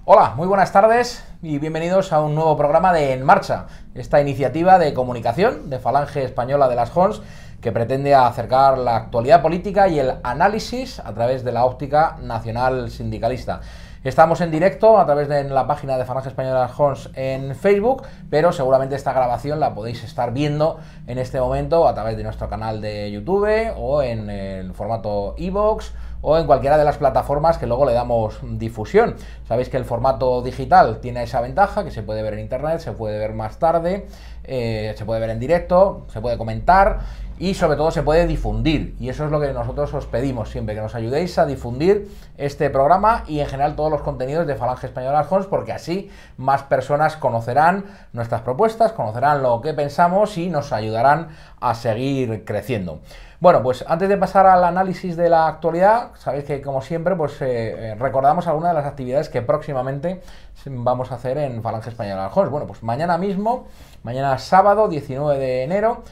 Hola, muy buenas tardes y bienvenidos a un nuevo programa de En Marcha, esta iniciativa de comunicación de Falange Española de las Jons que pretende acercar la actualidad política y el análisis a través de la óptica nacional sindicalista. Estamos en directo a través de la página de Falange Española de las Jons en Facebook, pero seguramente esta grabación la podéis estar viendo en este momento a través de nuestro canal de YouTube o en el formato iVoox o en cualquiera de las plataformas que luego le damos difusión. Sabéis que el formato digital tiene esa ventaja, que se puede ver en internet, se puede ver más tarde, se puede ver en directo, se puede comentar y sobre todo se puede difundir, y eso es lo que nosotros os pedimos siempre, que nos ayudéis a difundir este programa y en general todos los contenidos de Falange Española de las Jons, porque así más personas conocerán nuestras propuestas, conocerán lo que pensamos y nos ayudarán a seguir creciendo. Bueno, pues antes de pasar al análisis de la actualidad, sabéis que como siempre pues recordamos algunas de las actividades que próximamente vamos a hacer en Falange Española de las Jons. Bueno, pues mañana mismo, mañana sábado 19 de enero,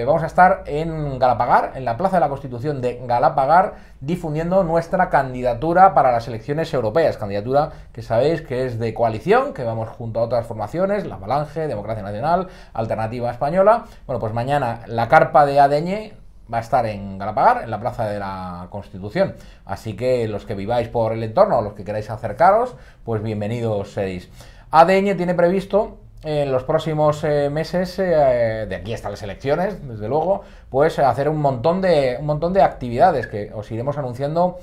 vamos a estar en Galapagar, en la Plaza de la Constitución de Galapagar, difundiendo nuestra candidatura para las elecciones europeas, candidatura que sabéis que es de coalición, que vamos junto a otras formaciones, la Falange, Democracia Nacional, Alternativa Española. Bueno, pues mañana la carpa de ADN va a estar en Galapagar, en la Plaza de la Constitución, así que los que viváis por el entorno o los que queráis acercaros, pues bienvenidos seréis. ADN tiene previsto en los próximos meses, de aquí hasta las elecciones, desde luego, pues hacer un montón de actividades que os iremos anunciando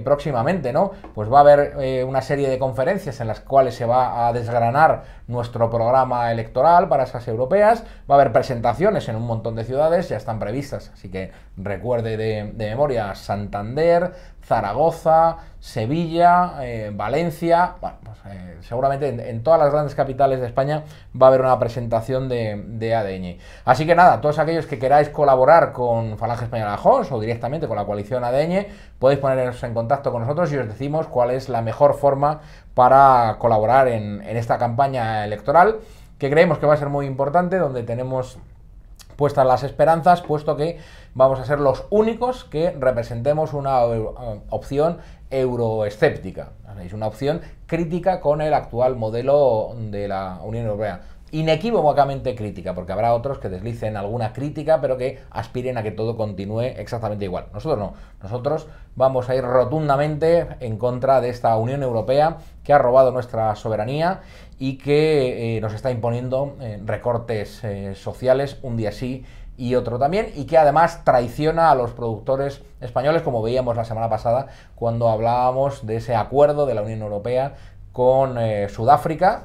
próximamente, ¿no? Pues va a haber una serie de conferencias en las cuales se va a desgranar nuestro programa electoral para esas europeas, va a haber presentaciones en un montón de ciudades, ya están previstas, así que recuerde de memoria Santander, Zaragoza, Sevilla, Valencia, bueno, pues, seguramente en todas las grandes capitales de España va a haber una presentación de ADN. Así que nada, todos aquellos que queráis colaborar con Falange Española de las Jons o directamente con la coalición ADN, podéis poneros en contacto con nosotros y os decimos cuál es la mejor forma para colaborar en esta campaña electoral, que creemos que va a ser muy importante, donde tenemos puestas las esperanzas, puesto que vamos a ser los únicos que representemos una opción euroescéptica, es una opción crítica con el actual modelo de la Unión Europea. Inequívocamente crítica, porque habrá otros que deslicen alguna crítica, pero que aspiren a que todo continúe exactamente igual. Nosotros no, nosotros vamos a ir rotundamente en contra de esta Unión Europea que ha robado nuestra soberanía y que nos está imponiendo recortes sociales un día sí y otro también, y que además traiciona a los productores españoles, como veíamos la semana pasada cuando hablábamos de ese acuerdo de la Unión Europea con Sudáfrica,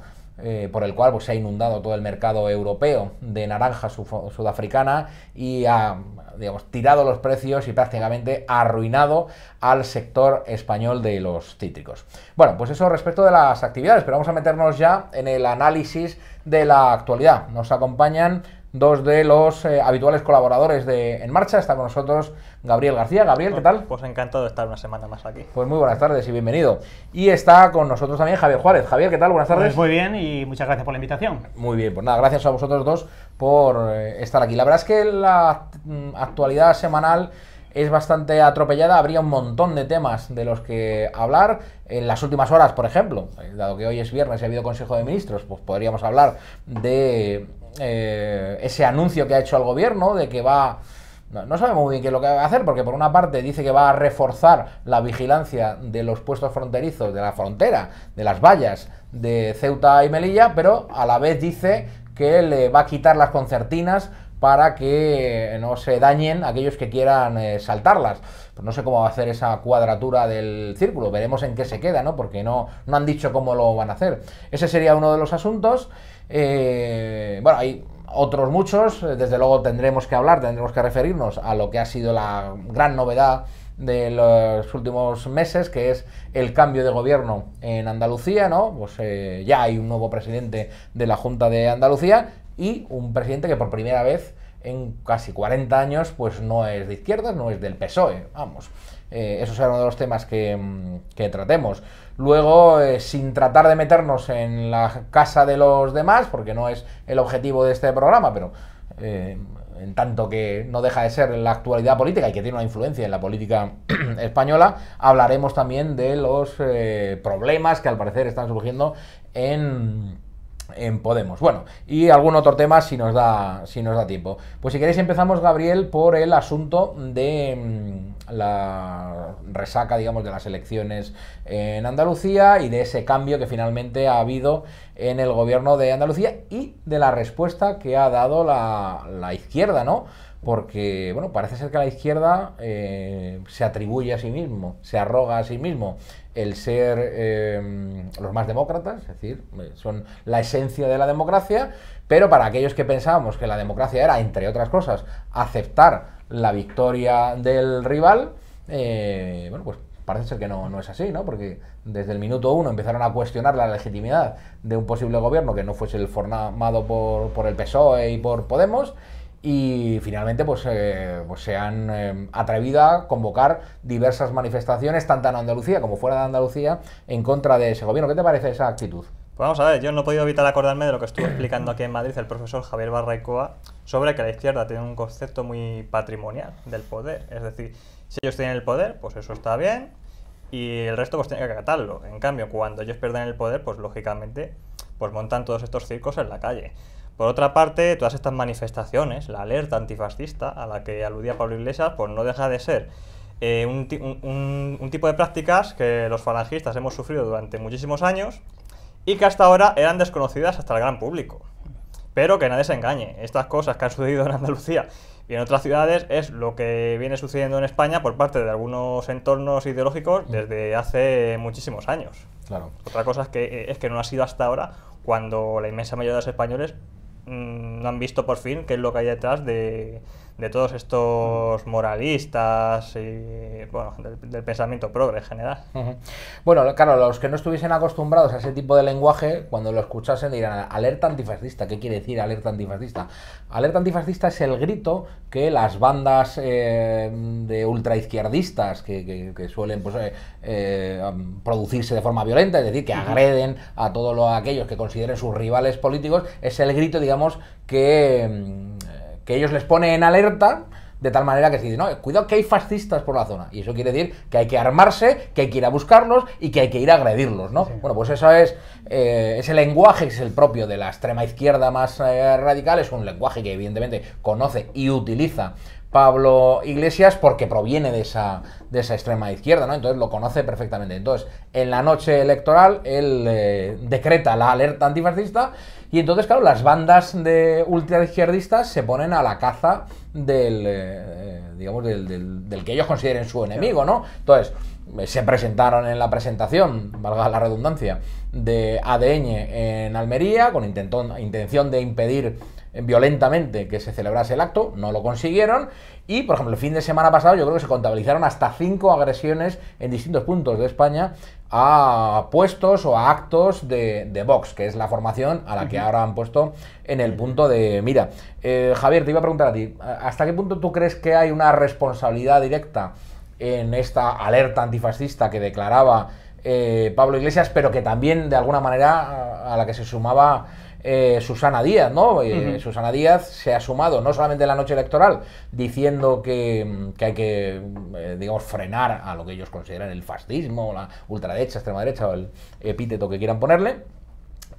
por el cual pues, se ha inundado todo el mercado europeo de naranja sudafricana y ha, digamos, tirado los precios y prácticamente arruinado al sector español de los cítricos. Bueno, pues eso respecto de las actividades, pero vamos a meternos ya en el análisis de la actualidad. Nos acompañan dos de los habituales colaboradores de En Marcha. Está con nosotros Gabriel García. Gabriel, ¿qué tal? Pues encantado de estar una semana más aquí. Pues muy buenas tardes y bienvenido. Y está con nosotros también Javier Juárez. Javier, ¿qué tal? Buenas tardes. Pues muy bien y muchas gracias por la invitación. Muy bien, pues nada, gracias a vosotros dos por estar aquí. La verdad es que la actualidad semanal es bastante atropellada, habría un montón de temas de los que hablar. En las últimas horas, por ejemplo, dado que hoy es viernes y ha habido Consejo de Ministros, pues podríamos hablar de ese anuncio que ha hecho el gobierno de que va... No sabemos muy bien qué es lo que va a hacer, porque por una parte dice que va a reforzar la vigilancia de los puestos fronterizos de la frontera, de las vallas de Ceuta y Melilla, pero a la vez dice que le va a quitar las concertinas para que no se dañen aquellos que quieran saltarlas. Pues no sé cómo va a hacer esa cuadratura del círculo, veremos en qué se queda, ¿no? Porque no han dicho cómo lo van a hacer. Ese sería uno de los asuntos. Bueno, hay otros muchos, desde luego tendremos que hablar, tendremos que referirnos a lo que ha sido la gran novedad de los últimos meses, que es el cambio de gobierno en Andalucía, ¿no? Pues ya hay un nuevo presidente de la Junta de Andalucía y un presidente que por primera vez en casi 40 años pues no es de izquierdas, no es del PSOE, vamos. Eso será uno de los temas que tratemos. Luego, sin tratar de meternos en la casa de los demás, porque no es el objetivo de este programa, pero en tanto que no deja de ser la actualidad política y que tiene una influencia en la política española, hablaremos también de los problemas que al parecer están surgiendo en Podemos. Bueno, y algún otro tema si nos da tiempo. Pues si queréis empezamos, Gabriel, por el asunto de la resaca, digamos, de las elecciones en Andalucía y de ese cambio que finalmente ha habido en el gobierno de Andalucía y de la respuesta que ha dado la izquierda, ¿no? Porque, bueno, parece ser que la izquierda se atribuye a sí mismo, se arroga a sí mismo el ser los más demócratas, es decir, son la esencia de la democracia, pero para aquellos que pensábamos que la democracia era, entre otras cosas, aceptar la victoria del rival, bueno, pues parece ser que no es así, ¿no? Porque desde el minuto 1 empezaron a cuestionar la legitimidad de un posible gobierno que no fuese el formado por el PSOE y por Podemos. Y finalmente pues se han atrevido a convocar diversas manifestaciones, tanto en Andalucía como fuera de Andalucía, en contra de ese gobierno. ¿Qué te parece esa actitud? Pues vamos a ver, yo no he podido evitar acordarme de lo que estuvo explicando aquí en Madrid el profesor Javier Barraicoa sobre que la izquierda tiene un concepto muy patrimonial del poder. Es decir, si ellos tienen el poder, pues eso está bien, y el resto pues tiene que acatarlo. En cambio, cuando ellos pierden el poder, pues lógicamente pues montan todos estos circos en la calle. Por otra parte, todas estas manifestaciones, la alerta antifascista a la que aludía Pablo Iglesias, pues no deja de ser un tipo de prácticas que los falangistas hemos sufrido durante muchísimos años y que hasta ahora eran desconocidas hasta el gran público. Pero que nadie se engañe, estas cosas que han sucedido en Andalucía y en otras ciudades es lo que viene sucediendo en España por parte de algunos entornos ideológicos desde hace muchísimos años. Claro. Otra cosa es que no ha sido hasta ahora, cuando la inmensa mayoría de los españoles no han visto por fin qué es lo que hay detrás de todos estos moralistas y, bueno, del pensamiento progre en general. Bueno, claro, los que no estuviesen acostumbrados a ese tipo de lenguaje, cuando lo escuchasen dirán, alerta antifascista. ¿Qué quiere decir alerta antifascista? Alerta antifascista es el grito que las bandas de ultraizquierdistas que suelen pues, producirse de forma violenta, es decir, que agreden a todos aquellos que consideren sus rivales políticos, es el grito, digamos, que ellos les pone en alerta, de tal manera que se dice, no, cuidado que hay fascistas por la zona. Y eso quiere decir que hay que armarse, que hay que ir a buscarlos y que hay que ir a agredirlos, ¿no? Sí. Bueno, pues eso es ese lenguaje que es el propio de la extrema izquierda más radical, es un lenguaje que evidentemente conoce y utiliza Pablo Iglesias porque proviene de esa extrema izquierda, ¿no? Entonces lo conoce perfectamente. Entonces, en la noche electoral, él decreta la alerta antifascista y entonces, claro, las bandas de ultraizquierdistas se ponen a la caza del que ellos consideren su enemigo, ¿no? Entonces, se presentaron en la presentación, valga la redundancia, de ADN en Almería, con intención de impedir violentamente que se celebrase el acto, no lo consiguieron, y por ejemplo el fin de semana pasado yo creo que se contabilizaron hasta 5 agresiones en distintos puntos de España a puestos o a actos de Vox, que es la formación a la que ahora han puesto en el punto de mira. Javier, te iba a preguntar a ti, ¿hasta qué punto tú crees que hay una responsabilidad directa en esta alerta antifascista que declaraba Pablo Iglesias, pero que también de alguna manera a la que se sumaba Susana Díaz, ¿no? Susana Díaz se ha sumado no solamente en la noche electoral diciendo que hay que, digamos, frenar a lo que ellos consideran el fascismo, la ultraderecha, extrema derecha o el epíteto que quieran ponerle,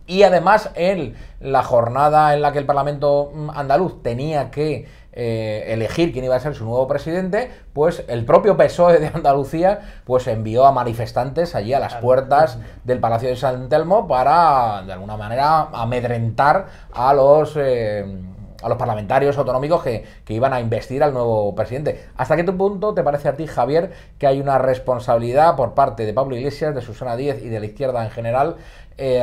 y además en la jornada en la que el Parlamento andaluz tenía que elegir quién iba a ser su nuevo presidente, pues el propio PSOE de Andalucía pues envió a manifestantes allí a las puertas del Palacio de San Telmo para, de alguna manera, amedrentar a los parlamentarios autonómicos que iban a investir al nuevo presidente. ¿Hasta qué punto te parece a ti, Javier, que hay una responsabilidad por parte de Pablo Iglesias, de Susana Díaz y de la izquierda en general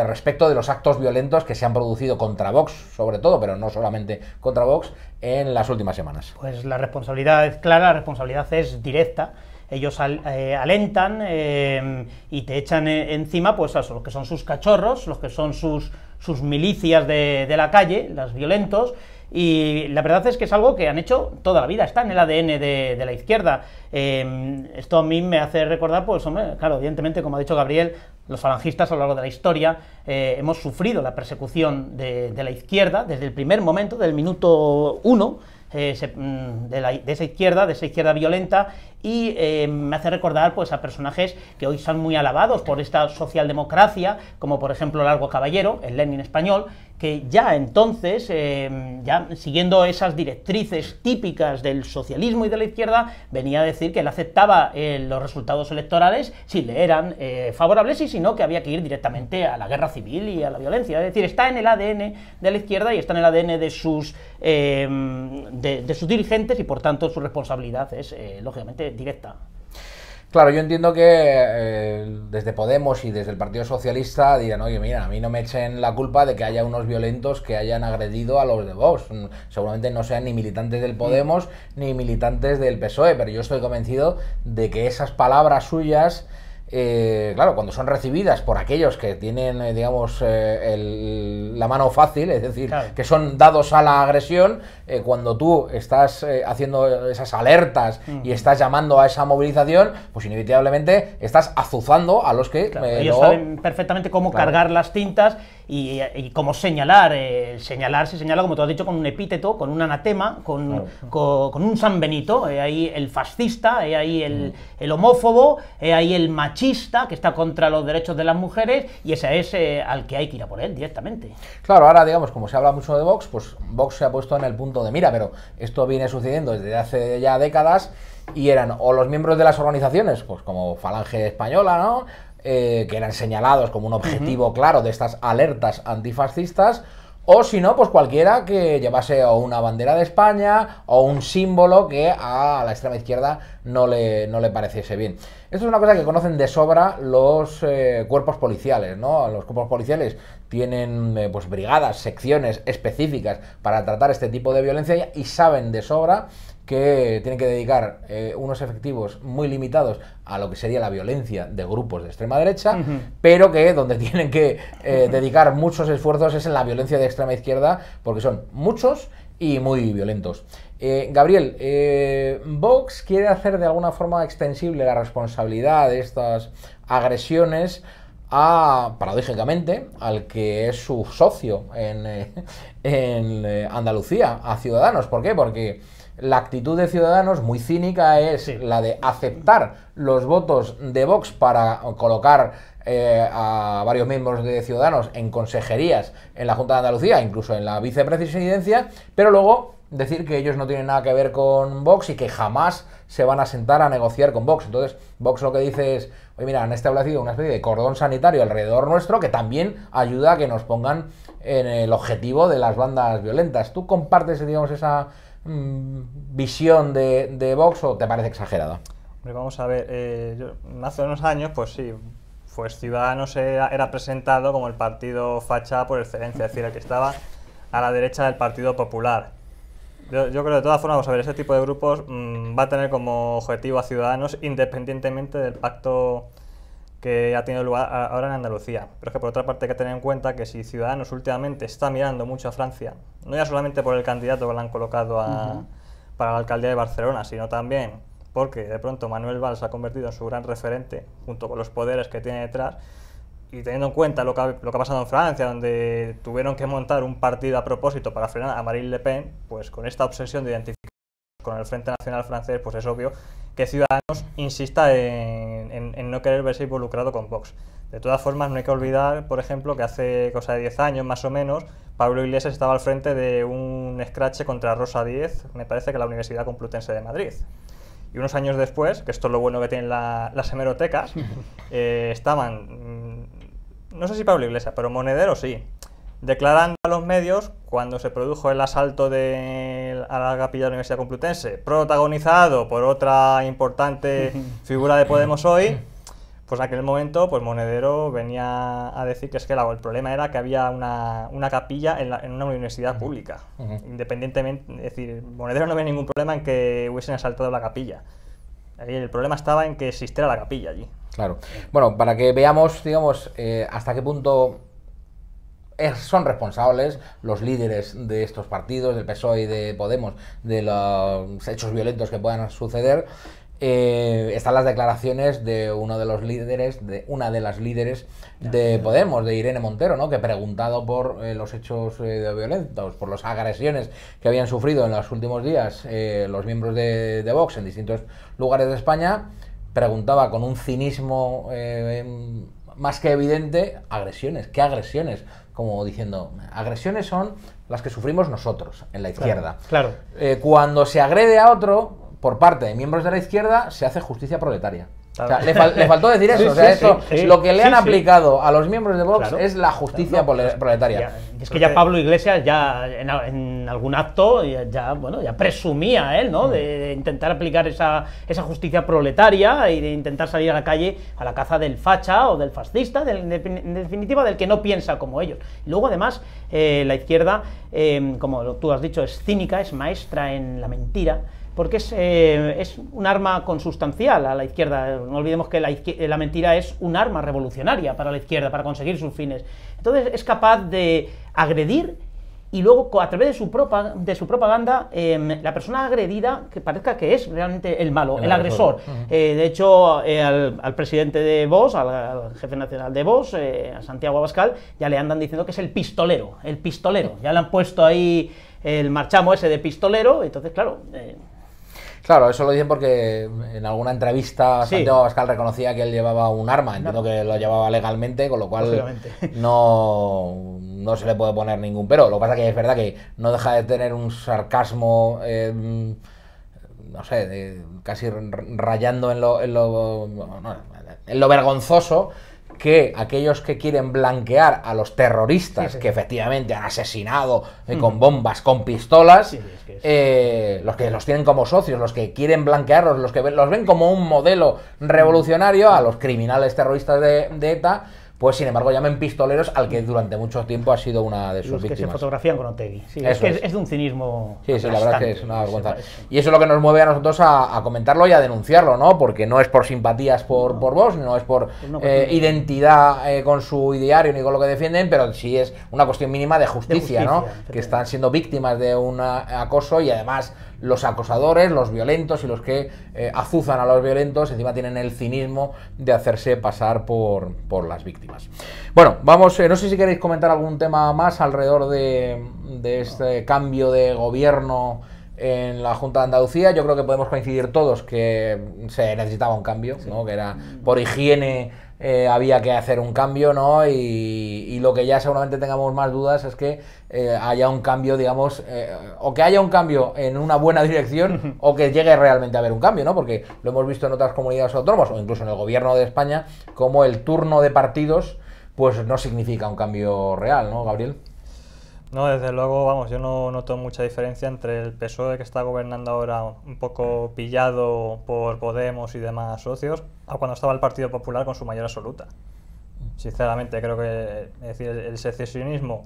respecto de los actos violentos que se han producido contra Vox, sobre todo, pero no solamente contra Vox, en las últimas semanas? Pues la responsabilidad es clara, la responsabilidad es directa. Ellos alentan y te echan encima pues eso, los que son sus cachorros, los que son sus milicias de la calle, los violentos, y la verdad es que es algo que han hecho toda la vida, está en el ADN de la izquierda. Esto a mí me hace recordar, pues hombre, claro, evidentemente, como ha dicho Gabriel, los falangistas a lo largo de la historia hemos sufrido la persecución de la izquierda desde el primer momento, del minuto 1, de esa izquierda violenta, y me hace recordar pues a personajes que hoy son muy alabados por esta socialdemocracia, como por ejemplo Largo Caballero, el Lenin español, que ya entonces, ya siguiendo esas directrices típicas del socialismo y de la izquierda, venía a decir que él aceptaba los resultados electorales si le eran favorables, y si no, que había que ir directamente a la guerra civil y a la violencia. Es decir, está en el ADN de la izquierda y está en el ADN de sus dirigentes, y por tanto su responsabilidad es, lógicamente, directa. Claro, yo entiendo que desde Podemos y desde el Partido Socialista dirán, oye, mira, a mí no me echen la culpa de que haya unos violentos que hayan agredido a los de Vox. Seguramente no sean ni militantes del Podemos ni militantes del PSOE, pero yo estoy convencido de que esas palabras suyas, claro, cuando son recibidas por aquellos que tienen, digamos, la mano fácil, es decir, claro, que son dados a la agresión, cuando tú estás haciendo esas alertas y estás llamando a esa movilización, pues inevitablemente estás azuzando a los que... Claro, ellos saben perfectamente cómo cargar las tintas y cómo señalar. Señalar se señala, como tú has dicho, con un epíteto, con un anatema, con un San Benito. Ahí el fascista, ahí el homófobo, ahí el machista, que está contra los derechos de las mujeres, y ese es al que hay que ir a por él directamente. Claro, ahora, digamos, como se habla mucho de Vox, pues Vox se ha puesto en el punto de mira, pero esto viene sucediendo desde hace ya décadas, y eran o los miembros de las organizaciones, pues como Falange Española, ¿no?, que eran señalados como un objetivo claro de estas alertas antifascistas, o si no, pues cualquiera que llevase o una bandera de España o un símbolo que a la extrema izquierda no le pareciese bien. Esto es una cosa que conocen de sobra los cuerpos policiales, ¿no? Los cuerpos policiales tienen pues brigadas, secciones específicas para tratar este tipo de violencia, y saben de sobra que tienen que dedicar unos efectivos muy limitados a lo que sería la violencia de grupos de extrema derecha, pero que donde tienen que dedicar muchos esfuerzos es en la violencia de extrema izquierda, porque son muchos y muy violentos. Gabriel, Vox quiere hacer de alguna forma extensible la responsabilidad de estas agresiones paradójicamente, al que es su socio en Andalucía, a Ciudadanos. ¿Por qué? Porque la actitud de Ciudadanos, muy cínica, es la de aceptar los votos de Vox para colocar a varios miembros de Ciudadanos en consejerías en la Junta de Andalucía, incluso en la vicepresidencia, pero luego decir que ellos no tienen nada que ver con Vox y que jamás se van a sentar a negociar con Vox. Entonces, Vox lo que dice es, oye, mira, han establecido una especie de cordón sanitario alrededor nuestro que también ayuda a que nos pongan en el objetivo de las bandas violentas. ¿Tú compartes, digamos, esa visión de Vox, o te parece exagerada? Hombre, vamos a ver, hace unos años, pues sí, pues Ciudadanos era presentado como el partido facha por excelencia, es decir, el que estaba a la derecha del Partido Popular. Yo creo que de todas formas, vamos a ver, ese tipo de grupos va a tener como objetivo a Ciudadanos, independientemente del pacto que ha tenido lugar ahora en Andalucía. Pero es que por otra parte hay que tener en cuenta que si Ciudadanos últimamente está mirando mucho a Francia, no ya solamente por el candidato que le han colocado para la alcaldía de Barcelona, sino también porque de pronto Manuel Valls se ha convertido en su gran referente, junto con los poderes que tiene detrás, y teniendo en cuenta lo que ha pasado en Francia, donde tuvieron que montar un partido a propósito para frenar a Marine Le Pen, pues con esta obsesión de identificar con el Frente Nacional francés, pues es obvio que Ciudadanos insista en no querer verse involucrado con Vox. De todas formas, no hay que olvidar, por ejemplo, que hace cosa de 10 años más o menos, Pablo Iglesias estaba al frente de un escrache contra Rosa Díez, me parece que la Universidad Complutense de Madrid. Y unos años después, que esto es lo bueno que tienen las hemerotecas, estaban, no sé si Pablo Iglesias, pero Monedero sí, declarando a los medios cuando se produjo el asalto a la capilla de la Universidad Complutense, protagonizado por otra importante figura de Podemos hoy, pues en aquel momento pues Monedero venía a decir que es que el problema era que había una capilla en una universidad pública, independientemente, es decir, Monedero no había ningún problema en que hubiesen asaltado la capilla. El problema estaba en que existiera la capilla allí. Claro. Bueno, para que veamos, digamos, hasta qué punto son responsables los líderes de estos partidos, del PSOE y de Podemos, de los hechos violentos que puedan suceder. están las declaraciones de uno de los líderes, de una de las líderes de Podemos, de Irene Montero, ¿no? Que preguntado por los hechos violentos, por las agresiones que habían sufrido en los últimos días los miembros de Vox en distintos lugares de España, preguntaba con un cinismo más que evidente, agresiones, ¿qué agresiones? Como diciendo, agresiones son las que sufrimos nosotros en la izquierda. Claro. Cuando se agrede a otro por parte de miembros de la izquierda, se hace justicia proletaria. Claro. O sea, le faltó decir eso. Sí, o sea, sí, esto, sí, lo que le sí, han sí. aplicado a los miembros de Vox Claro. es la justicia proletaria. Es que ya Pablo Iglesias ya en algún acto ya presumía él, ¿no? De intentar aplicar esa justicia proletaria y de intentar salir a la calle a la caza del facha o del fascista, en definitiva del que no piensa como ellos. Y luego además la izquierda, como tú has dicho, es cínica, es maestra en la mentira, porque es un arma consustancial a la izquierda. No olvidemos que la mentira es un arma revolucionaria para la izquierda, para conseguir sus fines. Entonces es capaz de agredir y luego a través de su propaganda la persona agredida que parezca que es realmente el malo, el agresor. De hecho, al presidente de Vox, al jefe nacional de Vox, a Santiago Abascal, ya le andan diciendo que es el pistolero. Ya le han puesto ahí el marchamo ese de pistolero, entonces claro... Claro, eso lo dicen porque en alguna entrevista Sí. Santiago Abascal reconocía que él llevaba un arma, entiendo que lo llevaba legalmente, con lo cual Lógicamente. no se le puede poner ningún pero. Lo que pasa es que es verdad que no deja de tener un sarcasmo, no sé, casi rayando en lo vergonzoso, que aquellos que quieren blanquear a los terroristas que efectivamente han asesinado con bombas, con pistolas, los que los tienen como socios, los que quieren blanquearlos, los que los ven como un modelo revolucionario, a los criminales terroristas de ETA, pues sin embargo llamen pistoleros al que durante mucho tiempo ha sido una de sus Los que se víctimas. fotografían con Otegi. Sí, Eso es de un cinismo. Sí, la verdad es que es una bastante, vergüenza. Y eso es lo que nos mueve a nosotros a comentarlo y a denunciarlo, ¿no? Porque no es por simpatías por Vox, no es por identidad con su ideario ni con lo que defienden, pero sí es una cuestión mínima de justicia, ¿no? Que están siendo víctimas de un acoso y además los acosadores, los violentos y los que azuzan a los violentos, encima tienen el cinismo de hacerse pasar por las víctimas. Bueno, vamos, no sé si queréis comentar algún tema más alrededor de este cambio de gobierno en la Junta de Andalucía. Yo creo que podemos coincidir todos que se necesitaba un cambio, ¿no? Que era por higiene, había que hacer un cambio, ¿no? Y lo que ya seguramente tengamos más dudas es que haya un cambio, digamos, o que haya un cambio en una buena dirección o que llegue realmente a haber un cambio, ¿no? Porque lo hemos visto en otras comunidades autónomas o incluso en el gobierno de España, como el turno de partidos pues no significa un cambio real, ¿no, Gabriel? No, desde luego, vamos, yo no noto mucha diferencia entre el PSOE que está gobernando ahora un poco pillado por Podemos y demás socios, a cuando estaba el Partido Popular con su mayoría absoluta. Sinceramente, creo que es decir, el secesionismo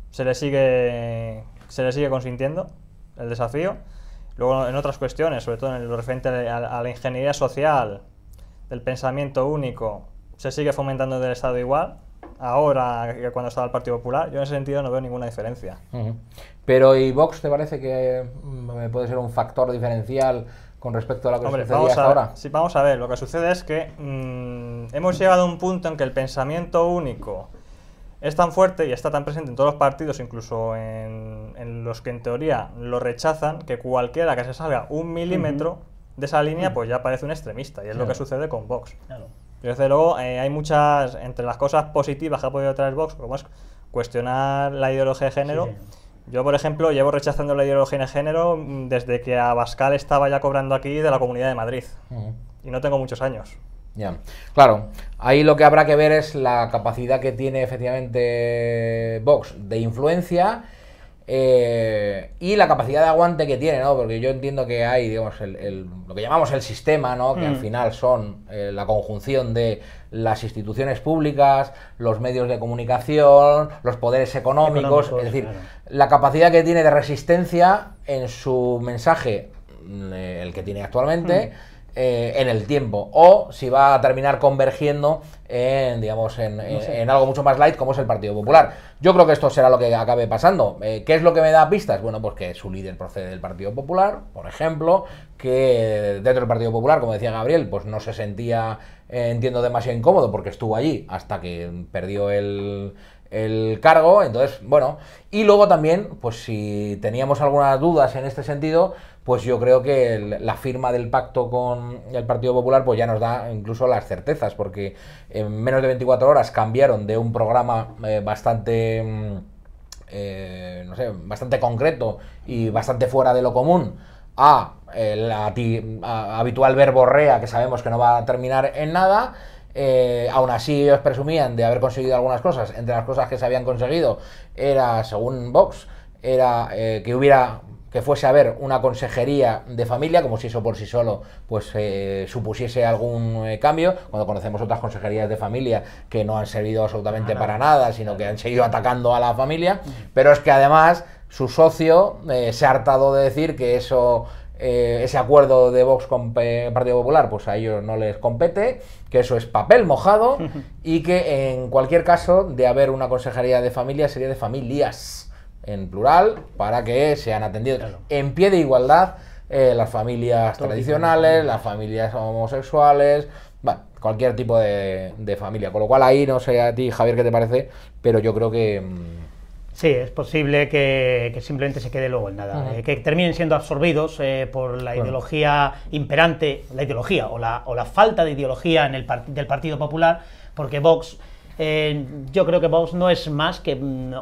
se le sigue consintiendo, el desafío. Luego, en otras cuestiones, sobre todo en lo referente a la ingeniería social, del pensamiento único, se sigue fomentando del Estado igual. Ahora que cuando estaba el Partido Popular, yo en ese sentido no veo ninguna diferencia. Pero ¿y Vox te parece que puede ser un factor diferencial con respecto a lo que sucedía hasta ahora? Sí, vamos a ver, lo que sucede es que hemos llegado a un punto en que el pensamiento único es tan fuerte y está tan presente en todos los partidos, incluso en los que en teoría lo rechazan, que cualquiera que se salga un milímetro de esa línea pues ya parece un extremista, y es lo que sucede con Vox. Desde luego hay muchas, entre las cosas positivas que ha podido traer Vox, como es cuestionar la ideología de género. Yo, por ejemplo, llevo rechazando la ideología de género desde que Abascal estaba ya cobrando aquí de la Comunidad de Madrid, y no tengo muchos años. Ya, claro, ahí lo que habrá que ver es la capacidad que tiene efectivamente Vox de influencia y la capacidad de aguante que tiene, ¿no? Porque yo entiendo que hay, digamos, lo que llamamos el sistema, ¿no? Que al final son la conjunción de las instituciones públicas, los medios de comunicación, los poderes económicos, es decir, la capacidad que tiene de resistencia en su mensaje, el que tiene actualmente, en el tiempo, o si va a terminar convergiendo en, digamos, en algo mucho más light como es el Partido Popular. Yo creo que esto será lo que acabe pasando. ¿Qué es lo que me da pistas? Bueno, pues que su líder procede del Partido Popular, por ejemplo, que dentro del Partido Popular, como decía Gabriel, pues no se sentía, entiendo, demasiado incómodo porque estuvo allí hasta que perdió el cargo. Entonces, bueno, y luego también, pues si teníamos algunas dudas en este sentido, pues yo creo que la firma del pacto con el Partido Popular pues ya nos da incluso las certezas, porque en menos de 24 horas cambiaron de un programa bastante, no sé, bastante concreto y bastante fuera de lo común a habitual verborrea que sabemos que no va a terminar en nada. Aún así ellos presumían de haber conseguido algunas cosas. Entre las cosas que se habían conseguido era, según Vox, era que fuese a haber una consejería de familia, como si eso por sí solo pues supusiese algún cambio, cuando conocemos otras consejerías de familia que no han servido absolutamente para nada, sino que han seguido atacando a la familia. Pero es que además su socio se ha hartado de decir que ese acuerdo de Vox con el Partido Popular pues a ellos no les compete, que eso es papel mojado y que en cualquier caso de haber una consejería de familia sería de familias en plural, para que sean atendidos en pie de igualdad las familias tradicionales, las familias homosexuales, bueno, cualquier tipo de familia. Con lo cual ahí, no sé a ti, Javier, qué te parece, pero yo creo que... Sí, es posible que simplemente se quede luego en nada, que terminen siendo absorbidos por la ideología imperante, la ideología o la falta de ideología del Partido Popular, porque Vox... yo creo que Vox no es más que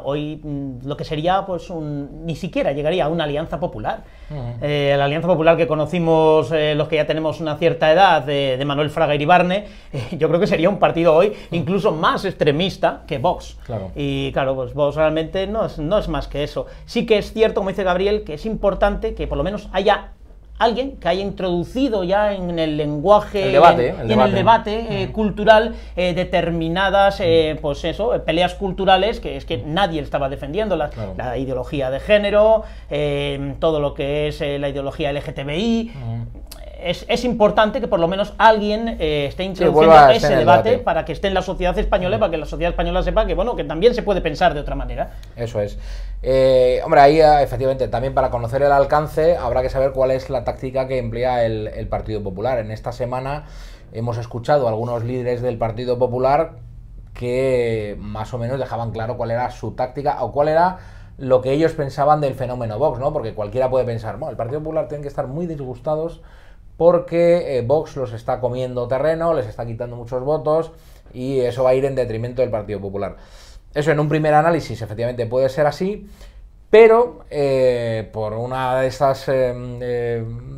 hoy lo que sería, pues, ni siquiera llegaría a una alianza popular. La alianza popular que conocimos los que ya tenemos una cierta edad, de Manuel Fraga Iribarne, yo creo que sería un partido hoy incluso más extremista que Vox. Claro. Y claro, pues Vox realmente no es más que eso. Sí que es cierto, como dice Gabriel, que es importante que por lo menos haya alguien que haya introducido ya en el lenguaje en el debate cultural determinadas pues eso, peleas culturales que es que nadie estaba defendiendo, la ideología de género, todo lo que es la ideología LGTBI. Es importante que por lo menos alguien esté introduciendo ese debate para que esté en la sociedad española, para que la sociedad española sepa que, bueno, que también se puede pensar de otra manera. Eso es. Hombre, ahí efectivamente, también para conocer el alcance habrá que saber cuál es la táctica que emplea el Partido Popular. En esta semana hemos escuchado a algunos líderes del Partido Popular que más o menos dejaban claro cuál era su táctica o cuál era lo que ellos pensaban del fenómeno Vox, ¿no? Porque cualquiera puede pensar, bueno, el Partido Popular tiene que estar muy disgustados porque Vox los está comiendo terreno, les está quitando muchos votos y eso va a ir en detrimento del Partido Popular. Eso en un primer análisis efectivamente puede ser así, pero por una de esas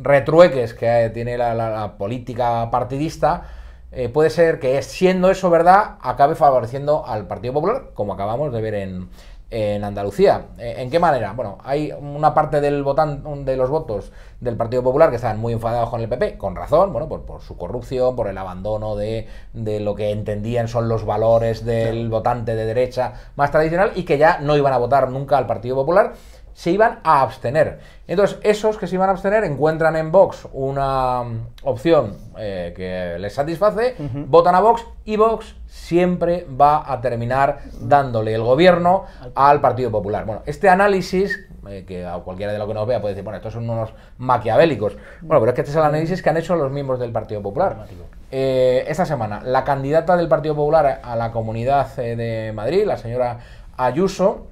retrueques que tiene la política partidista, puede ser que siendo eso verdad acabe favoreciendo al Partido Popular, como acabamos de ver en Andalucía. ¿En qué manera? Bueno, hay una parte de los votos del Partido Popular que están muy enfadados con el PP, con razón, bueno, por su corrupción, por el abandono de lo que entendían son los valores del votante de derecha más tradicional y que ya no iban a votar nunca al Partido Popular, se iban a abstener. Entonces, esos que se iban a abstener encuentran en Vox una opción que les satisface, votan a Vox y Vox siempre va a terminar dándole el gobierno al Partido Popular. Bueno, este análisis, que a cualquiera de los que nos vea puede decir, bueno, estos son unos maquiavélicos. Bueno, pero es que este es el análisis que han hecho los miembros del Partido Popular. Esta semana, la candidata del Partido Popular a la Comunidad de Madrid, la señora Ayuso,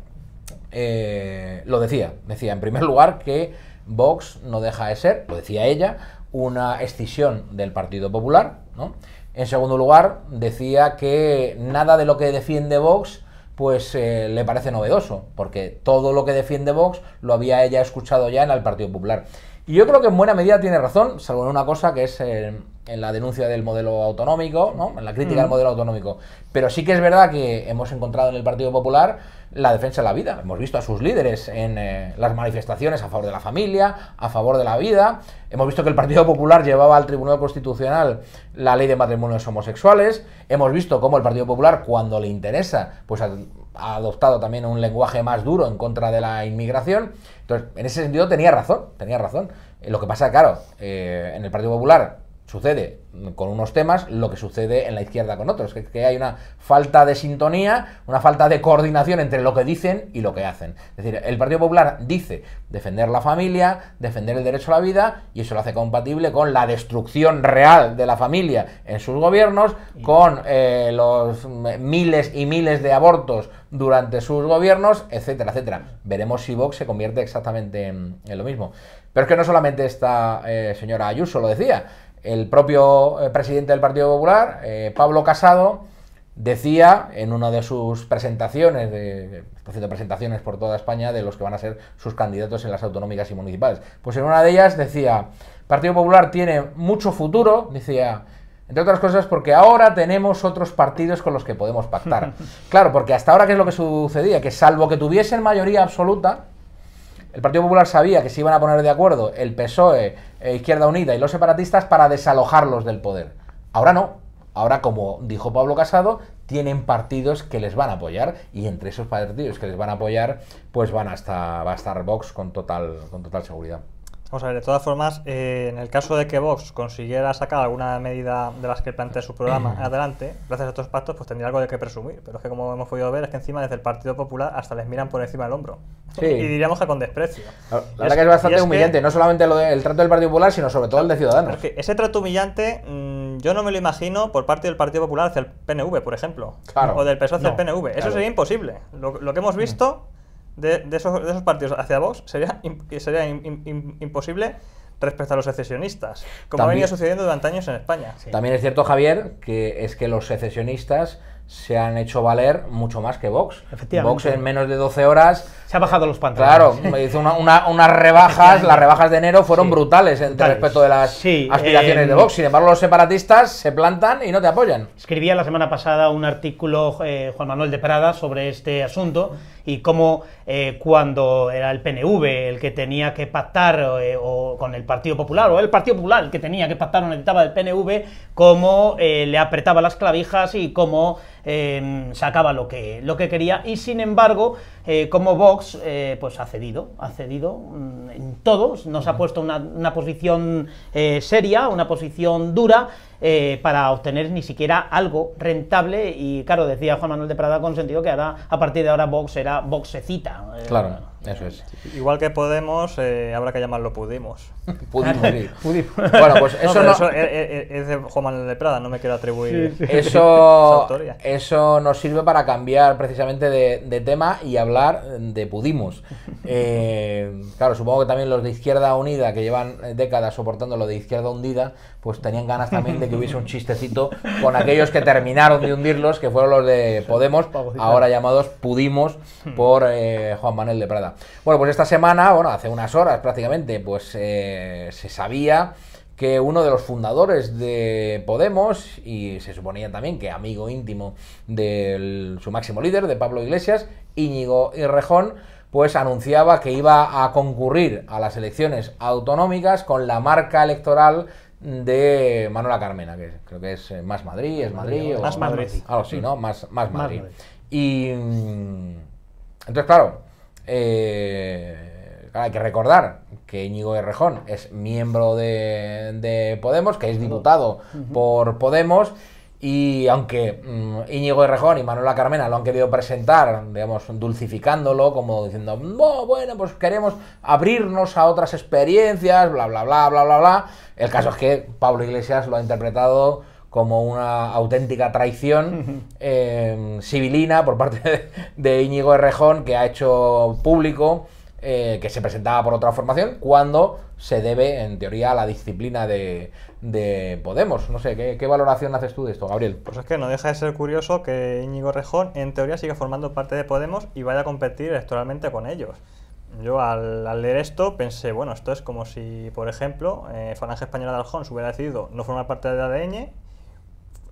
lo decía en primer lugar que Vox no deja de ser, lo decía ella, una escisión del Partido Popular, ¿no? En segundo lugar, decía que nada de lo que defiende Vox pues le parece novedoso, porque todo lo que defiende Vox lo había ella escuchado ya en el Partido Popular. Y yo creo que en buena medida tiene razón, salvo en una cosa que es en la denuncia del modelo autonómico, ¿no? En la crítica del modelo autonómico. Pero sí que es verdad que hemos encontrado en el Partido Popular la defensa de la vida. Hemos visto a sus líderes en las manifestaciones a favor de la familia, a favor de la vida. Hemos visto que el Partido Popular llevaba al Tribunal Constitucional la ley de matrimonios homosexuales. Hemos visto cómo el Partido Popular, cuando le interesa, pues ha adoptado también un lenguaje más duro en contra de la inmigración. Entonces, en ese sentido tenía razón. Lo que pasa, claro, en el Partido Popular sucede con unos temas lo que sucede en la izquierda con otros, que hay una falta de sintonía, una falta de coordinación entre lo que dicen y lo que hacen. Es decir, el Partido Popular dice defender la familia, defender el derecho a la vida, y eso lo hace compatible con la destrucción real de la familia en sus gobiernos, con los miles y miles de abortos durante sus gobiernos, etcétera, etcétera. Veremos si Vox se convierte exactamente en lo mismo. Pero es que no solamente esta señora Ayuso lo decía. El propio presidente del Partido Popular, Pablo Casado, decía en una de sus presentaciones, haciendo presentaciones por toda España de los que van a ser sus candidatos en las autonómicas y municipales. Pues en una de ellas decía, Partido Popular tiene mucho futuro, decía, entre otras cosas porque ahora tenemos otros partidos con los que podemos pactar. Claro, porque hasta ahora, ¿qué es lo que sucedía? Que salvo que tuviesen mayoría absoluta, el Partido Popular sabía que se iban a poner de acuerdo el PSOE, Izquierda Unida y los separatistas para desalojarlos del poder. Ahora no. Ahora, como dijo Pablo Casado, tienen partidos que les van a apoyar, y entre esos partidos que les van a apoyar, pues va a estar Vox con total seguridad. Vamos a ver, de todas formas, en el caso de que Vox consiguiera sacar alguna medida de las que plantea su programa adelante, gracias a estos pactos, pues tendría algo de qué presumir. Pero es que, como hemos podido ver, es que encima desde el Partido Popular hasta les miran por encima del hombro. Sí. Y diríamos que con desprecio. La verdad que es bastante humillante, no solamente el trato del Partido Popular, sino sobre todo el de Ciudadanos. Es que ese trato humillante, yo no me lo imagino por parte del Partido Popular hacia el PNV, por ejemplo. Claro. O del PSOE hacia el PNV. Claro. Eso sería imposible. Lo que hemos visto de esos partidos hacia Vox sería imposible respecto a los secesionistas, como ha venido sucediendo durante años en España. Sí. También es cierto, Javier, que los secesionistas se han hecho valer mucho más que Vox. Vox en menos de 12 horas... Se ha bajado los pantalones. Claro, hizo unas rebajas, las rebajas de enero fueron brutales respecto de las aspiraciones de Vox. Sin embargo, los separatistas se plantan y no te apoyan. Escribía la semana pasada un artículo Juan Manuel de Prada sobre este asunto y cómo cuando era el PNV el que tenía que pactar o con el Partido Popular, o el Partido Popular el que tenía que pactar o necesitaba del PNV, cómo le apretaba las clavijas y cómo sacaba lo que quería, y sin embargo, como Vox pues ha cedido en todos, nos ha puesto una posición seria, una posición dura, para obtener ni siquiera algo rentable. Y claro, decía Juan Manuel de Prada con sentido que ahora, a partir de ahora, Vox era Voxecita. Claro, eso es. Igual que Podemos, habrá que llamarlo Pudimos. Pudimos, sí. Bueno, pues eso no... Eso es de Juan Manuel de Prada, no me quiero atribuir eso nos sirve para cambiar precisamente de tema y hablar de Pudimos. Claro, supongo que también los de Izquierda Unida, que llevan décadas soportando lo de Izquierda Hundida, pues tenían ganas también de que hubiese un chistecito con aquellos que terminaron de hundirlos, que fueron los de Podemos, ahora llamados Pudimos por Juan Manuel de Prada. Bueno, pues esta semana, hace unas horas prácticamente, pues se sabía que uno de los fundadores de Podemos, y se suponía también que amigo íntimo de su máximo líder, de Pablo Iglesias, Íñigo Errejón, pues anunciaba que iba a concurrir a las elecciones autonómicas con la marca electoral de Manuela Carmena, que creo que es Más Madrid, es Madrid, Más Madrid. Algo así, ¿no? Más Madrid. Y entonces, claro, hay que recordar que Íñigo Errejón es miembro de Podemos, que es diputado por Podemos, y aunque Íñigo Errejón y Manuela Carmena lo han querido presentar, digamos, dulcificándolo, como diciendo, bueno, pues queremos abrirnos a otras experiencias, bla, bla, bla, bla, bla, bla, el caso es que Pablo Iglesias lo ha interpretado como una auténtica traición civilina por parte de Íñigo Errejón, que ha hecho público que se presentaba por otra formación, cuando se debe, en teoría, a la disciplina de Podemos. No sé, ¿qué valoración haces tú de esto, Gabriel? Pues es que no deja de ser curioso que Íñigo Errejón, en teoría, siga formando parte de Podemos y vaya a competir electoralmente con ellos. Yo, al leer esto, pensé, bueno, esto es como si, por ejemplo, Falange Española de Aljons hubiera decidido no formar parte de ADN,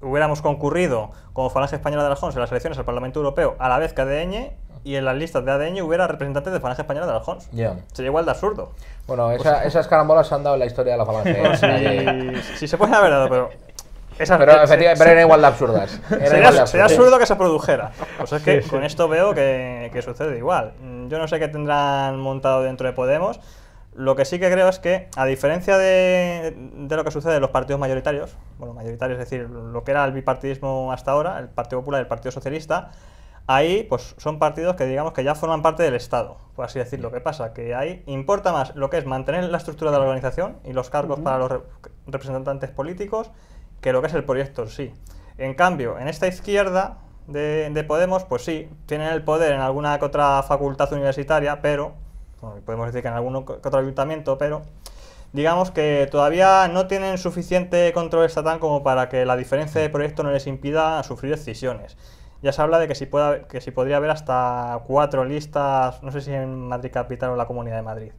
hubiéramos concurrido como Falange Española de Aljons en las elecciones al Parlamento Europeo a la vez que ADN, y en las listas de ADN hubiera representantes de Falange Española de Aljons. Sería igual de absurdo. Bueno, esas carambolas se han dado en la historia de la Falange. Sí, se puede haber dado, pero... Pero eran igual de absurdas. Sería absurdo que se produjera. Pues es que con esto veo que sucede igual. Yo no sé qué tendrán montado dentro de Podemos. Lo que sí que creo es que, a diferencia de lo que sucede en los partidos mayoritarios, bueno, mayoritarios, es decir, lo que era el bipartidismo hasta ahora, el Partido Popular y el Partido Socialista, ahí pues son partidos que digamos que ya forman parte del Estado, por así decirlo. ¿Qué pasa? Que ahí importa más lo que es mantener la estructura de la organización y los cargos para los representantes políticos que lo que es el proyecto en sí. En cambio, en esta izquierda de Podemos, pues sí, tienen el poder en alguna que otra facultad universitaria, pero, bueno, podemos decir que en algún que otro ayuntamiento, pero digamos que todavía no tienen suficiente control estatal como para que la diferencia de proyecto no les impida sufrir decisiones. Ya se habla de que si podría haber hasta 4 listas, no sé si en Madrid Capital o la Comunidad de Madrid,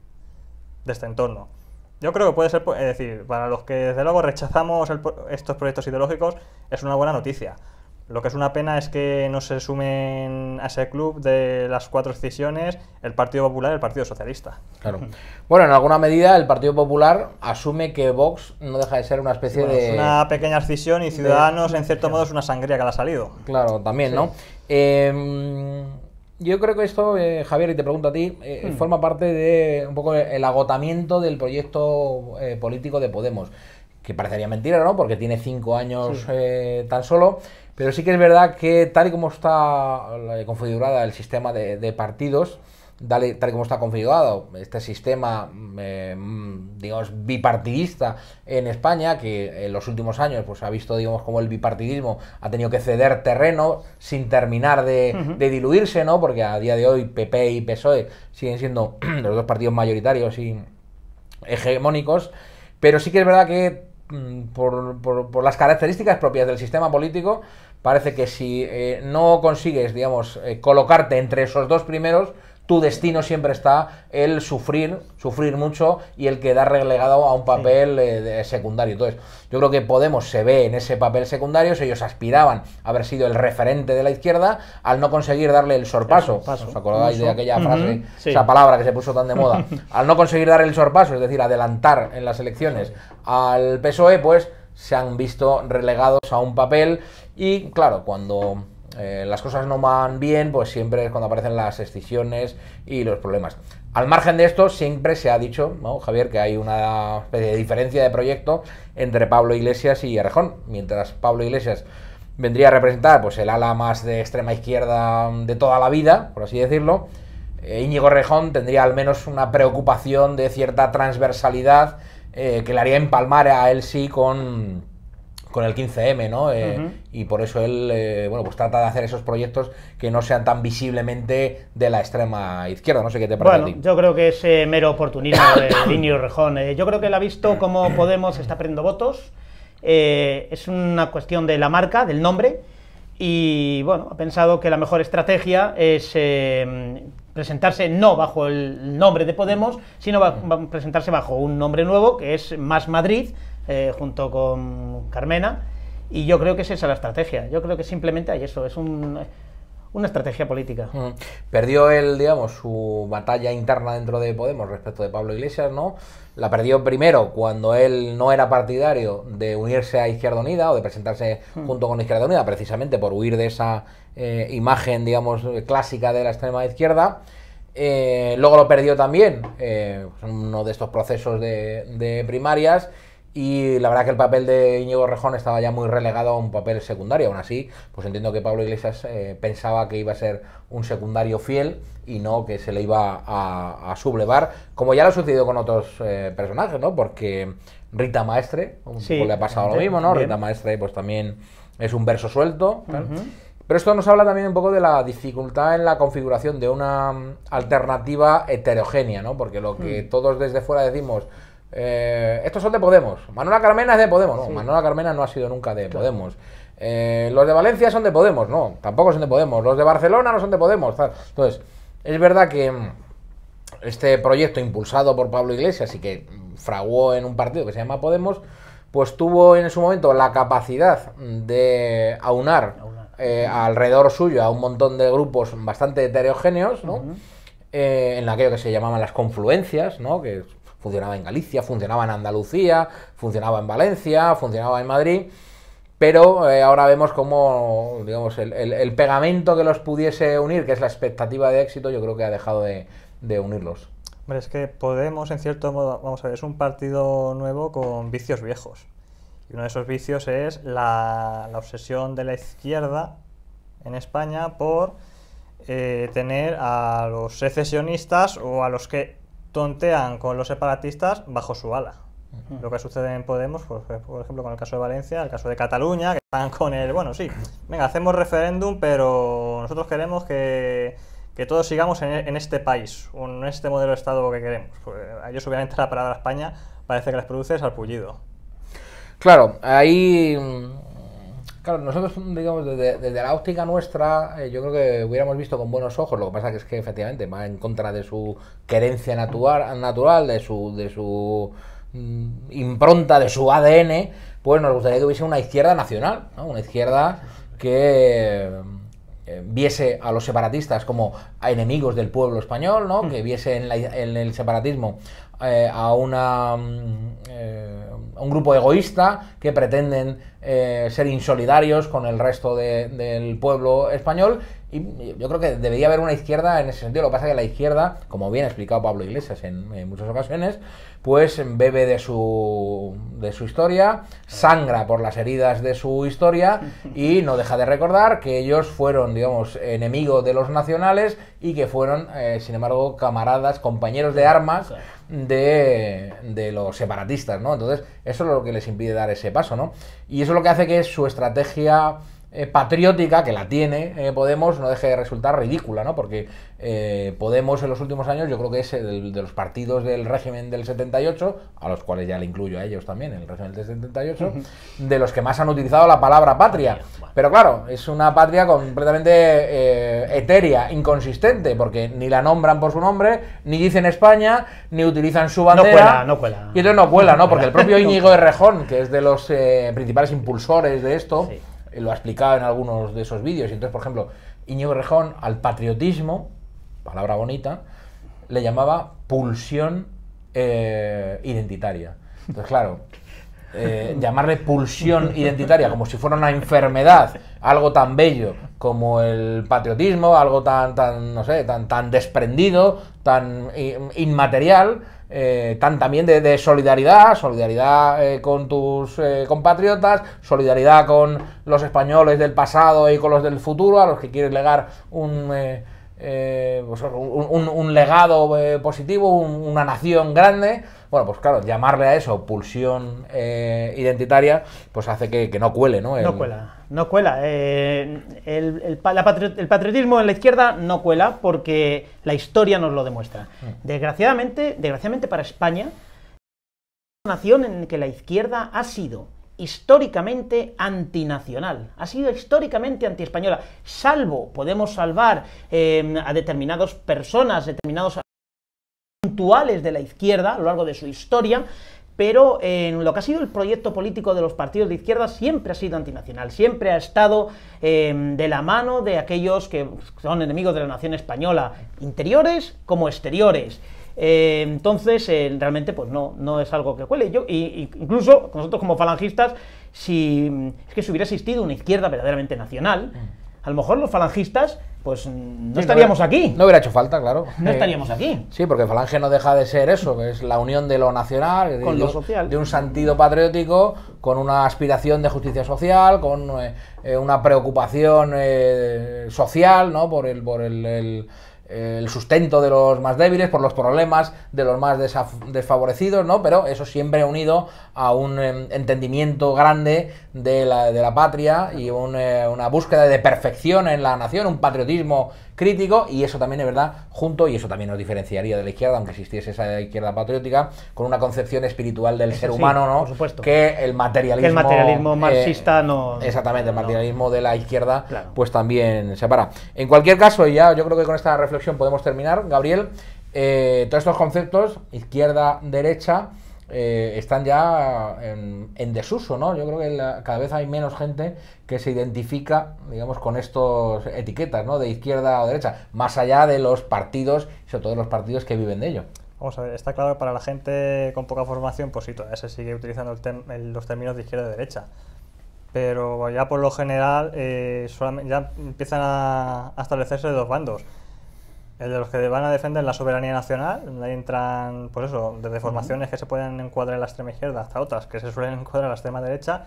de este entorno. Yo creo que puede ser, es decir, para los que desde luego rechazamos estos proyectos ideológicos, es una buena noticia. Lo que es una pena es que no se sumen a ese club de las 4 escisiones el Partido Popular y el Partido Socialista. Claro. Bueno, en alguna medida el Partido Popular asume que Vox no deja de ser una especie de... Es una pequeña escisión y Ciudadanos, en cierto modo, es una sangría que le ha salido. Claro, también, ¿no? Yo creo que esto, Javier, y te pregunto a ti, forma parte de un poco el agotamiento del proyecto político de Podemos, que parecería mentira, ¿no? Porque tiene 5 años tan solo, pero sí que es verdad que tal y como está configurada el sistema de partidos, tal y como está configurado este sistema, digamos, bipartidista en España, que en los últimos años pues ha visto, digamos, como el bipartidismo ha tenido que ceder terreno sin terminar de diluirse, ¿no? Porque a día de hoy PP y PSOE siguen siendo los dos partidos mayoritarios y hegemónicos, pero sí que es verdad que por las características propias del sistema político, parece que si no consigues, digamos, colocarte entre esos dos primeros, tu destino siempre está el sufrir mucho y el quedar relegado a un papel secundario. Entonces, yo creo que Podemos se ve en ese papel secundario. Ellos aspiraban a haber sido el referente de la izquierda, al no conseguir darle el sorpaso. ¿Os acordáis de aquella frase, esa palabra que se puso tan de moda? Al no conseguir dar el sorpaso, es decir, adelantar en las elecciones al PSOE, pues se han visto relegados a un papel y, claro, cuando las cosas no van bien, pues siempre es cuando aparecen las escisiones y los problemas. Al margen de esto, siempre se ha dicho, ¿no, Javier, que hay una especie de diferencia de proyecto entre Pablo Iglesias y Errejón? Mientras Pablo Iglesias vendría a representar pues el ala más de extrema izquierda de toda la vida, por así decirlo, Íñigo Errejón tendría al menos una preocupación de cierta transversalidad que le haría empalmar a él sí con el 15M, ¿no? Y por eso él, bueno, pues trata de hacer esos proyectos que no sean tan visiblemente de la extrema izquierda. No sé qué te parece a ti. Yo creo que es mero oportunismo de Íñigo Errejón. Yo creo que él ha visto cómo Podemos está perdiendo votos. Es una cuestión de la marca, del nombre, y bueno, ha pensado que la mejor estrategia es presentarse no bajo el nombre de Podemos, sino presentarse bajo un nombre nuevo, que es Más Madrid, junto con Carmena, y yo creo que es esa la estrategia. Yo creo que simplemente hay eso, es una estrategia política. Perdió él, digamos, su batalla interna dentro de Podemos respecto de Pablo Iglesias, ¿no? La perdió primero cuando él no era partidario de unirse a Izquierda Unida o de presentarse junto con Izquierda Unida, precisamente por huir de esa imagen, digamos, clásica de la extrema izquierda. Luego lo perdió también en uno de estos procesos de primarias. Y la verdad que el papel de Íñigo Errejón estaba ya muy relegado a un papel secundario. Aún así, pues entiendo que Pablo Iglesias pensaba que iba a ser un secundario fiel y no que se le iba a sublevar, como ya lo ha sucedido con otros personajes, ¿no? Porque Rita Maestre, le ha pasado lo mismo, ¿no? Bien. Rita Maestre pues también es un verso suelto, ¿no? Pero esto nos habla también un poco de la dificultad en la configuración de una alternativa heterogénea, ¿no? Porque lo que todos desde fuera decimos... estos son de Podemos, Manuela Carmena es de Podemos, no, Manuela Carmena no ha sido nunca de Podemos, los de Valencia son de Podemos, no, tampoco son de Podemos, los de Barcelona no son de Podemos, tal. Entonces, es verdad que este proyecto impulsado por Pablo Iglesias y que fraguó en un partido que se llama Podemos, pues tuvo en su momento la capacidad de aunar alrededor suyo a un montón de grupos bastante heterogéneos, ¿no? En aquello que se llamaban las confluencias, ¿no? Que funcionaba en Galicia, funcionaba en Andalucía, funcionaba en Valencia, funcionaba en Madrid, pero ahora vemos como, digamos, el pegamento que los pudiese unir, que es la expectativa de éxito, yo creo que ha dejado de unirlos. Hombre, es que Podemos, en cierto modo, vamos a ver, es un partido nuevo con vicios viejos. Y uno de esos vicios es la obsesión de la izquierda en España por tener a los secesionistas o a los que tontean con los separatistas bajo su ala. Lo que sucede en Podemos, pues, por ejemplo, con el caso de Valencia, el caso de Cataluña, que están con el, bueno, sí, venga, hacemos referéndum, pero nosotros queremos que todos sigamos en este país, o en este modelo de Estado que queremos. Pues a ellos, obviamente, la palabra España parece que les produce sarpullido. Claro, ahí... Claro, nosotros, digamos, desde la óptica nuestra, yo creo que hubiéramos visto con buenos ojos. Lo que pasa que es que efectivamente va en contra de su querencia natural, de su impronta, de su ADN. Pues nos gustaría que hubiese una izquierda nacional, ¿no? Una izquierda que viese a los separatistas como a enemigos del pueblo español, ¿no? Que viese en el separatismo a un grupo egoísta que pretenden ser insolidarios con el resto del pueblo español. Y yo creo que debería haber una izquierda en ese sentido. Lo que pasa es que la izquierda, como bien ha explicado Pablo Iglesias en muchas ocasiones, pues bebe de su historia, sangra por las heridas de su historia y no deja de recordar que ellos fueron, digamos, enemigos de los nacionales y que fueron, sin embargo, camaradas, compañeros de armas de los separatistas, ¿no? Entonces, eso es lo que les impide dar ese paso, ¿no? Y eso es lo que hace que su estrategia patriótica, que la tiene Podemos, no deje de resultar ridícula, ¿no? Porque Podemos en los últimos años yo creo que es de los partidos del régimen del 78, a los cuales ya le incluyo a ellos también, el régimen del 78, de los que más han utilizado la palabra patria. Pero claro, es una patria completamente etérea, inconsistente, porque ni la nombran por su nombre, ni dicen España, ni utilizan su bandera. No cuela. Y entonces no cuela, ¿no? Porque el propio Íñigo Errejón, que es de los principales impulsores de esto, sí, lo ha explicado en algunos de esos vídeos. Y entonces, por ejemplo, Íñigo Errejón al patriotismo, palabra bonita, le llamaba pulsión identitaria. Entonces, claro, llamarle pulsión identitaria como si fuera una enfermedad, algo tan bello como el patriotismo, algo no sé, tan desprendido, tan inmaterial, tan también de solidaridad con tus compatriotas, solidaridad con los españoles del pasado y con los del futuro, a los que quieres legar un legado positivo, una nación grande. Bueno, pues claro, llamarle a eso pulsión identitaria, pues hace que no cuele, ¿no? No cuela. El patriotismo en la izquierda no cuela porque la historia nos lo demuestra. Desgraciadamente para España, una nación en que la izquierda ha sido históricamente antinacional, ha sido históricamente antiespañola, salvo podemos salvar a determinadas personas, determinados puntuales de la izquierda a lo largo de su historia, pero en lo que ha sido el proyecto político de los partidos de izquierda siempre ha sido antinacional, siempre ha estado de la mano de aquellos que son enemigos de la nación española, interiores como exteriores. Entonces, realmente, pues no es algo que cuele. Incluso nosotros como falangistas, si hubiera existido una izquierda verdaderamente nacional, a lo mejor los falangistas, pues no estaríamos aquí. No hubiera hecho falta, claro. No estaríamos aquí. Sí, porque Falange no deja de ser eso, que es la unión de lo nacional, con lo social, de un sentido patriótico, con una aspiración de justicia social, con una preocupación social, ¿no? Por el sustento de los más débiles, por los problemas de los más desfavorecidos, ¿no? Pero eso siempre unido a un entendimiento grande de la patria y una búsqueda de perfección en la nación, un patriotismo crítico, y eso también es verdad, y eso también nos diferenciaría de la izquierda, aunque existiese esa izquierda patriótica, con una concepción espiritual del ser humano, ¿no? Por supuesto. Que el materialismo marxista no... Exactamente, el materialismo de la izquierda, claro, pues también separa. En cualquier caso, ya yo creo que con esta reflexión podemos terminar, Gabriel. Todos estos conceptos, izquierda, derecha, están ya en desuso, ¿no? Yo creo que cada vez hay menos gente que se identifica, digamos, con estas etiquetas, ¿no? De izquierda o derecha, más allá de los partidos, sobre todo de los partidos que viven de ello. Vamos a ver, está claro que para la gente con poca formación, pues sí, todavía se sigue utilizando los términos de izquierda y derecha. Pero ya por lo general ya empiezan a establecerse dos bandos. El de los que van a defender la soberanía nacional, donde entran, pues eso, desde formaciones que se pueden encuadrar en la extrema izquierda hasta otras que se suelen encuadrar en la extrema derecha.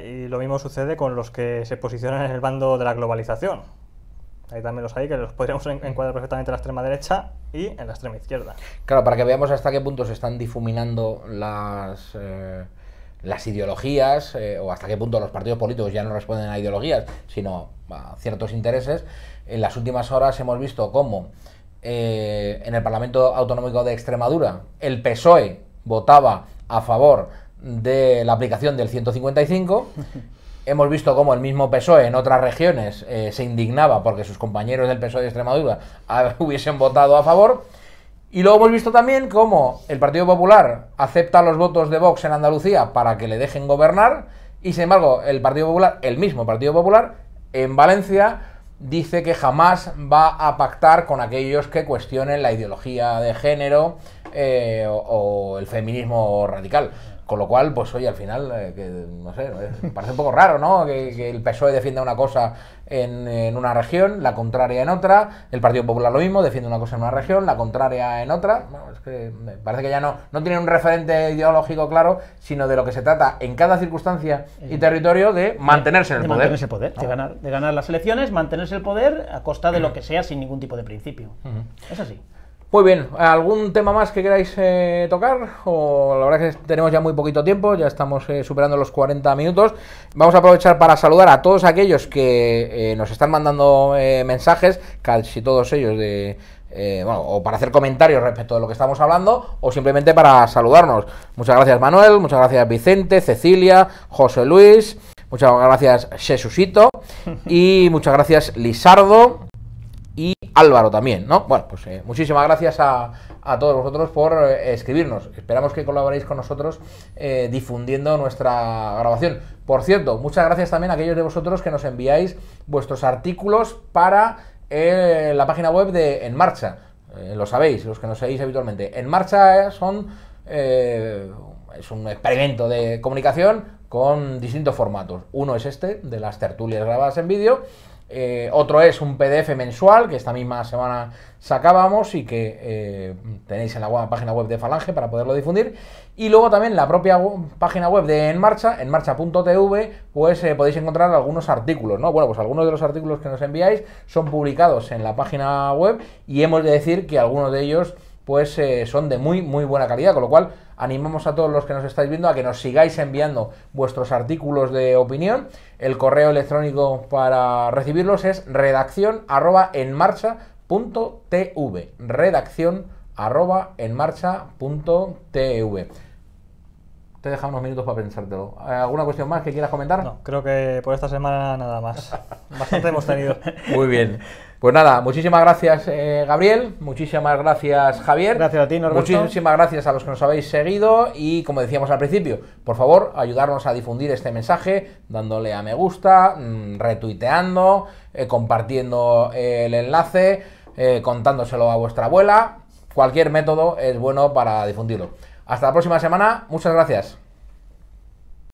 Y lo mismo sucede con los que se posicionan en el bando de la globalización. Ahí también los hay, que los podríamos encuadrar perfectamente en la extrema derecha y en la extrema izquierda. Claro, para que veamos hasta qué punto se están difuminando las ideologías, o hasta qué punto los partidos políticos ya no responden a ideologías, sino a ciertos intereses. En las últimas horas hemos visto cómo en el Parlamento Autonómico de Extremadura el PSOE votaba a favor de la aplicación del 155. Hemos visto cómo el mismo PSOE en otras regiones se indignaba porque sus compañeros del PSOE de Extremadura hubiesen votado a favor. Y luego hemos visto también cómo el Partido Popular acepta los votos de Vox en Andalucía para que le dejen gobernar, y sin embargo el Partido Popular, el mismo Partido Popular, en Valencia dice que jamás va a pactar con aquellos que cuestionen la ideología de género o el feminismo radical. Con lo cual, pues oye, al final, no sé, parece un poco raro, ¿no? Que el PSOE defienda una cosa en una región, la contraria en otra. El Partido Popular lo mismo, defiende una cosa en una región, la contraria en otra. Bueno, es que me parece que ya no tienen un referente ideológico claro, sino de lo que se trata en cada circunstancia y territorio de mantenerse en el poder. Mantenerse el poder, de ganar las elecciones, mantenerse el poder a costa de lo que sea, sin ningún tipo de principio. Es así. Muy bien, ¿algún tema más que queráis tocar? O la verdad es que tenemos ya muy poquito tiempo, ya estamos superando los 40 minutos. Vamos a aprovechar para saludar a todos aquellos que nos están mandando mensajes, casi todos ellos bueno, o para hacer comentarios respecto de lo que estamos hablando, o simplemente para saludarnos. Muchas gracias Manuel, muchas gracias Vicente, Cecilia, José Luis, muchas gracias Jesucito y muchas gracias Lisardo y Álvaro también, ¿no? Bueno, pues muchísimas gracias a todos vosotros por escribirnos. Esperamos que colaboréis con nosotros difundiendo nuestra grabación. Por cierto, muchas gracias también a aquellos de vosotros que nos enviáis vuestros artículos para la página web de En Marcha. Lo sabéis, los que nos seguís habitualmente. En Marcha es un experimento de comunicación con distintos formatos. Uno es este, de las tertulias grabadas en vídeo. Otro es un PDF mensual que esta misma semana sacábamos y que tenéis en la página web de Falange para poderlo difundir. Y luego también la propia página web de enmarcha.tv, pues podéis encontrar algunos artículos, ¿no? Bueno, pues algunos de los artículos que nos enviáis son publicados en la página web y hemos de decir que algunos de ellos pues son de muy buena calidad, con lo cual animamos a todos los que nos estáis viendo a que nos sigáis enviando vuestros artículos de opinión. El correo electrónico para recibirlos es redaccion@enmarcha.tv, redaccion@enmarcha.tv. Te he dejado unos minutos para pensártelo. ¿Alguna cuestión más que quieras comentar? No, creo que por esta semana nada más. Bastante hemos tenido. Muy bien. Pues nada, muchísimas gracias Gabriel, muchísimas gracias Javier. Gracias a ti, Norberto. Muchísimas gracias a los que nos habéis seguido y, como decíamos al principio, por favor, ayudarnos a difundir este mensaje dándole a me gusta, retuiteando, compartiendo el enlace, contándoselo a vuestra abuela. Cualquier método es bueno para difundirlo. Hasta la próxima semana, muchas gracias.